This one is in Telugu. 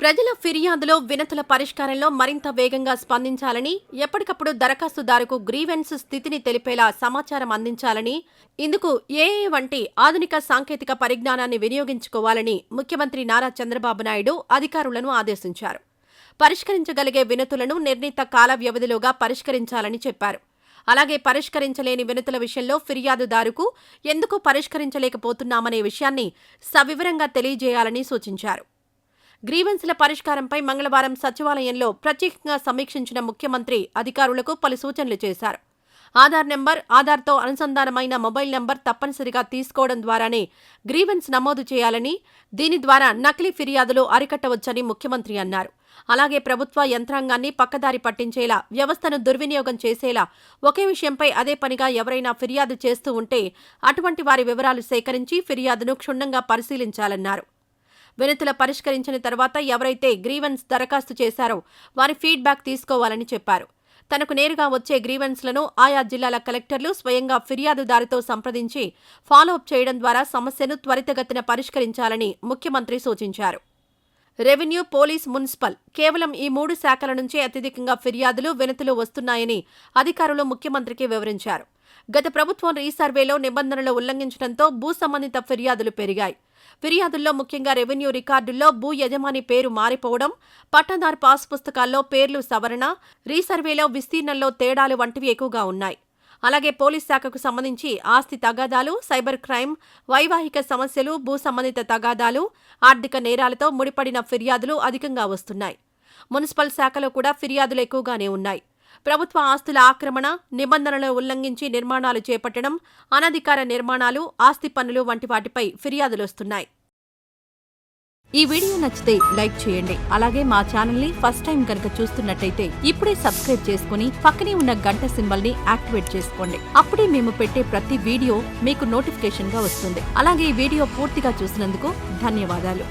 ప్రజల ఫిర్యాదులో వినతుల పరిష్కారంలో మరింత వేగంగా స్పందించాలని, ఎప్పటికప్పుడు దరఖాస్తుదారుకు గ్రీవెన్స్ స్థితిని తెలిపేలా సమాచారం అందించాలని, ఇందుకు ఏఐ వంటి ఆధునిక సాంకేతిక పరిజ్ఞానాన్ని వినియోగించుకోవాలని ముఖ్యమంత్రి నారా చంద్రబాబు నాయుడు అధికారులను ఆదేశించారు. పరిష్కరించగలిగే వినతులను నిర్ణీత కాల వ్యవధిలోగా పరిష్కరించాలని చెప్పారు. అలాగే పరిష్కరించలేని వినతుల విషయంలో ఫిర్యాదుదారుకు ఎందుకు పరిష్కరించలేకపోతున్నామనే విషయాన్ని సవివరంగా తెలియజేయాలని సూచించారు. గ్రీవెన్స్ల పరిష్కారంపై మంగళవారం సచివాలయంలో ప్రత్యేకంగా సమీక్షించిన ముఖ్యమంత్రి అధికారులకు పలు సూచనలు చేశారు. ఆధార్ నెంబర్, ఆధార్తో అనుసంధానమైన మొబైల్ నెంబర్ తప్పనిసరిగా తీసుకోవడం ద్వారానే గ్రీవెన్స్ నమోదు చేయాలని, దీని ద్వారా నకిలీ ఫిర్యాదులు అరికట్టవచ్చని ముఖ్యమంత్రి అన్నారు. అలాగే ప్రభుత్వ యంత్రాంగాన్ని పక్కదారి పట్టించేలా, వ్యవస్థను దుర్వినియోగం చేసేలా ఒకే విషయంపై అదే పనిగా ఎవరైనా ఫిర్యాదు చేస్తూ ఉంటే అటువంటి వారి వివరాలు సేకరించి ఫిర్యాదును క్షుణ్ణంగా పరిశీలించాలన్నారు. వినతుల పరిష్కరించిన తర్వాత ఎవరైతే గ్రీవెన్స్ దరఖాస్తు చేశారో వారి ఫీడ్బ్యాక్ తీసుకోవాలని చెప్పారు. తనకు నేరుగా వచ్చే గ్రీవెన్స్లను ఆయా జిల్లాల కలెక్టర్లు స్వయంగా ఫిర్యాదుదారుతో సంప్రదించి ఫాలోఅప్ చేయడం ద్వారా సమస్యను త్వరితగతిన పరిష్కరించాలని ముఖ్యమంత్రి సూచించారు. రెవెన్యూ, పోలీస్, మున్సిపల్ కేవలం ఈ 3 శాఖల నుంచే అత్యధికంగా ఫిర్యాదులు, వినతులు వస్తున్నాయని అధికారులు ముఖ్యమంత్రికి వివరించారు. గత ప్రభుత్వం రీసర్వేలో నిబంధనలు ఉల్లంఘించడంతో భూ సంబంధిత ఫిర్యాదులు పెరిగాయి. ఫిర్యాదుల్లో ముఖ్యంగా రెవెన్యూ రికార్డుల్లో భూ యజమాని పేరు మారిపోవడం, పట్టాదారు పాస్ పుస్తకాల్లో పేర్లు సవరణ, రీసర్వేలో విస్తీర్ణంలో తేడాలు వంటివి ఎక్కువగా ఉన్నాయి. అలాగే పోలీస్ శాఖకు సంబంధించి ఆస్తి తగాదాలు, సైబర్ క్రైమ్, వైవాహిక సమస్యలు, భూ సంబంధిత తగాదాలు, ఆర్థిక నేరాలతో ముడిపడిన ఫిర్యాదులు అధికంగా వస్తున్నాయి. మున్సిపల్ శాఖలో కూడా ఫిర్యాదులు ఎక్కువగానే ఉన్నాయి. ప్రభుత్వ ఆస్తుల ఆక్రమణ, నిబంధనలను ఉల్లంఘించి నిర్మాణాలు చేపట్టడం, అనధికార నిర్మాణాలు, ఆస్తి పన్నులు వంటి వాటిపై ఫిర్యాదులొస్తున్నాయి. ఈ వీడియో నచ్చితే లైక్ చేయండి. అలాగే మా ఛానల్ని ఫస్ట్ టైం కనుక చూస్తున్నట్టయితే ఇప్పుడే సబ్స్క్రైబ్ చేసుకుని పక్కనే ఉన్న గంట సింబల్ని యాక్టివేట్ చేసుకోండి. అప్పుడే మేము పెట్టే ప్రతి వీడియో మీకు నోటిఫికేషన్గా వస్తుంది. అలాగే ఈ వీడియో పూర్తిగా చూసినందుకు ధన్యవాదాలు.